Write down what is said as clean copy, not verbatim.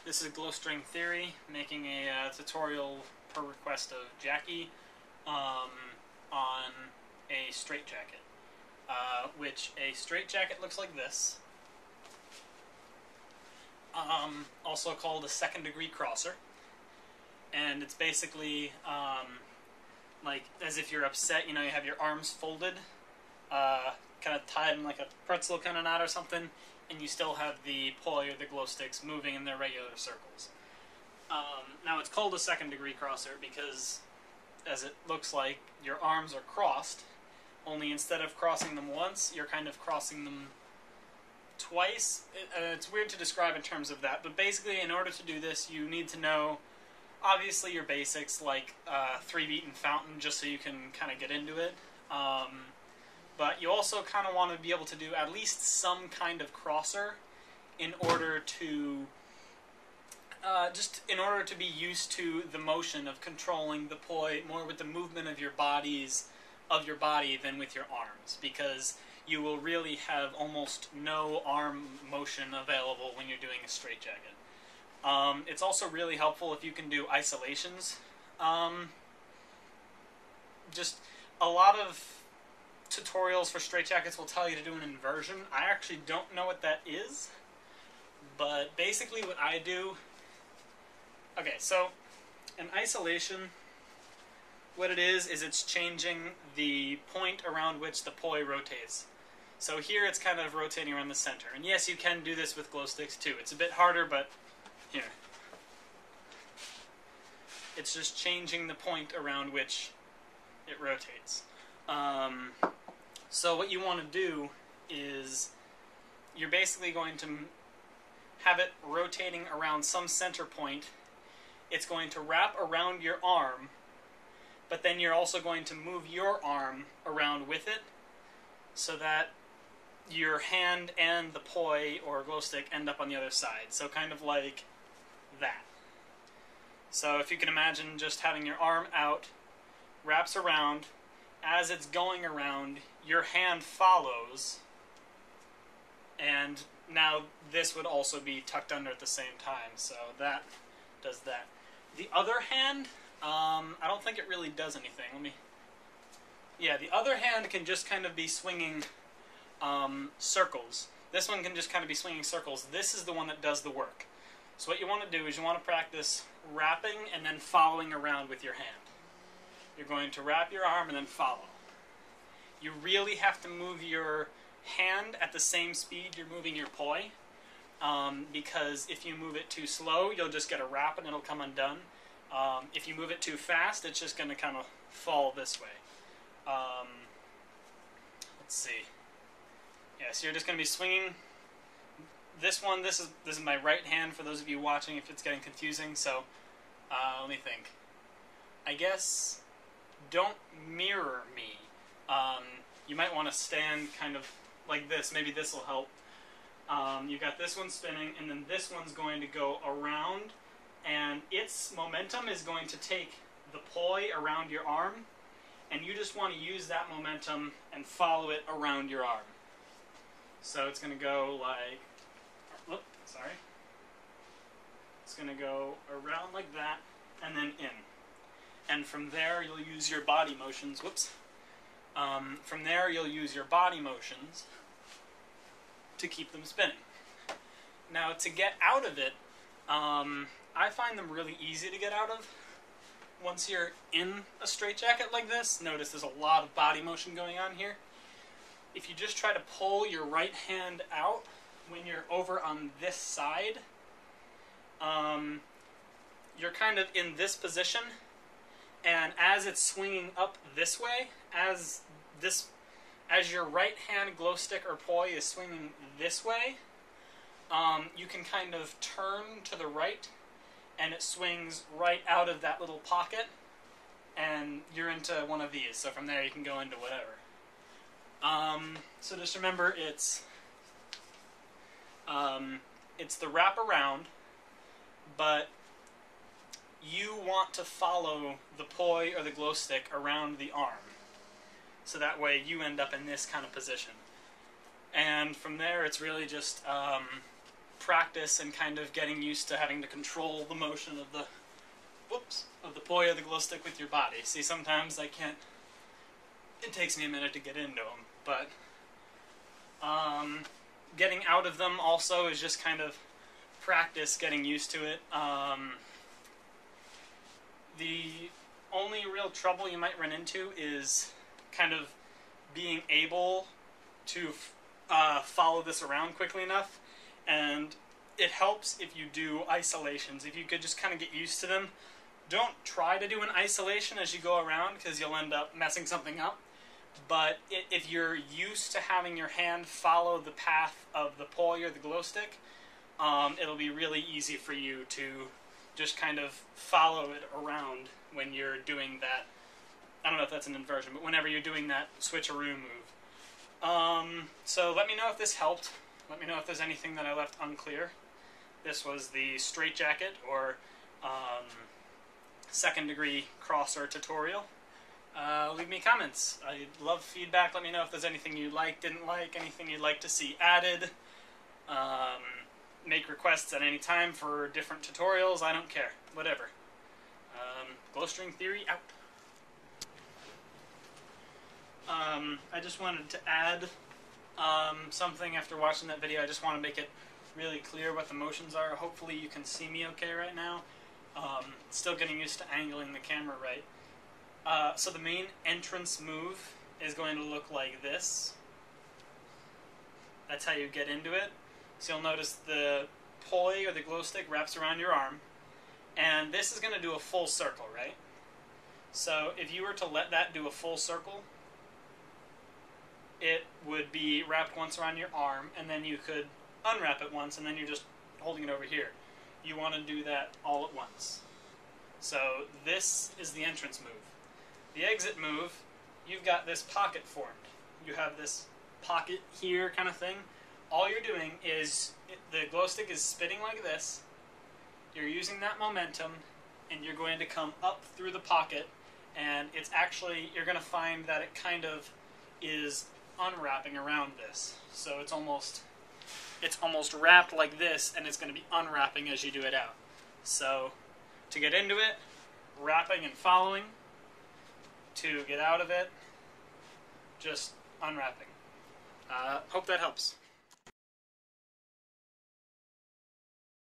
This is Glow String Theory, making a tutorial per request of Jackie on a straightjacket, which a straightjacket looks like this, also called a second-degree crosser, and it's basically like as if you're upset, you know, you have your arms folded, kind of tied in like a pretzel kind of knot or something, and you still have the pulley or the glow sticks moving in their regular circles. Now it's called a second-degree crosser because, as it looks like, your arms are crossed, only instead of crossing them once, you're kind of crossing them twice. It's weird to describe in terms of that, but basically in order to do this, you need to know, obviously, your basics, like 3-beat and fountain, just so you can kind of get into it. But you also kind of want to be able to do at least some kind of crosser in order to just in order to be used to the motion of controlling the poi more with the movement of your body than with your arms, because you will really have almost no arm motion available when you're doing a straightjacket. It's also really helpful if you can do isolations. Just a lot of tutorials for straightjackets will tell you to do an inversion. I actually don't know what that is, but basically what I do... Okay, so an isolation, what it is it's changing the point around which the poi rotates. So here it's kind of rotating around the center. And yes, you can do this with glow sticks too. It's a bit harder, but here. It's just changing the point around which it rotates. So what you want to do is you're basically going to have it rotating around some center point. It's going to wrap around your arm, but then you're also going to move your arm around with it so that your hand and the poi or glow stick end up on the other side. So kind of like that. So if you can imagine just having your arm out, wraps around, as it's going around, your hand follows, and now this would also be tucked under at the same time, so that does that. The other hand, I don't think it really does anything. Yeah, the other hand can just kind of be swinging circles. This one can just kind of be swinging circles. This is the one that does the work. So what you want to do is you want to practice wrapping and then following around with your hand. You're going to wrap your arm and then follow. You really have to move your hand at the same speed you're moving your poi, because if you move it too slow, you'll just get a wrap and it'll come undone. If you move it too fast, it's just going to kind of fall this way. Let's see. Yeah, so you're just going to be swinging. This one, this is my right hand for those of you watching if it's getting confusing, so let me think. I guess don't mirror me. You might want to stand kind of like this. Maybe this will help. You got this one spinning, and then this one's going to go around, and its momentum is going to take the poi around your arm, and you just want to use that momentum and follow it around your arm. So it's going to go like... Whoop, sorry. It's going to go around like that, and then in. And from there, you'll use your body motions. Whoops. From there, you'll use your body motions to keep them spinning. Now, to get out of it, I find them really easy to get out of. Once you're in a straightjacket like this, notice there's a lot of body motion going on here. If you just try to pull your right hand out when you're over on this side, you're kind of in this position, and as it's swinging up this way, as your right hand glow stick or poi is swinging this way, you can kind of turn to the right, and it swings right out of that little pocket, and you're into one of these. So from there you can go into whatever. So just remember, it's the wrap around, but you want to follow the poi or the glow stick around the arm. So that way you end up in this kind of position. And from there it's really just practice and kind of getting used to having to control the motion of the pulley or the glow stick with your body. See, sometimes I can't. It takes me a minute to get into them, but getting out of them also is just kind of practice, getting used to it. The only real trouble you might run into is kind of being able to follow this around quickly enough, and it helps if you do isolations. If you could just kind of get used to them. Don't try to do an isolation as you go around, because you'll end up messing something up. But if you're used to having your hand follow the path of the pulley or the glow stick, it'll be really easy for you to just kind of follow it around when you're doing that. I don't know if that's an inversion, but whenever you're doing that switcheroo move. So let me know if this helped. Let me know if there's anything that I left unclear. This was the Straightjacket, or second-degree crosser tutorial. Leave me comments. I love feedback. Let me know if there's anything you liked, didn't like, anything you'd like to see added. Make requests at any time for different tutorials. I don't care. Whatever. Glowstring Theory out. I just wanted to add something after watching that video. I just want to make it really clear what the motions are. Hopefully you can see me okay right now. Still getting used to angling the camera right. So the main entrance move is going to look like this. That's how you get into it. So you'll notice the pulley or the glow stick wraps around your arm, and this is going to do a full circle, right? So if you were to let that do a full circle, it would be wrapped once around your arm, and then you could unwrap it once, and then you're just holding it over here. You want to do that all at once. So this is the entrance move. The exit move, you've got this pocket formed. You have this pocket here kind of thing. All you're doing is, the glow stick is spinning like this. You're using that momentum, and you're going to come up through the pocket, and it's actually, you're going to find that it kind of is unwrapping around this. So it's almost wrapped like this, and it's going to be unwrapping as you do it out. So to get into it, wrapping and following. To get out of it, just unwrapping. Hope that helps.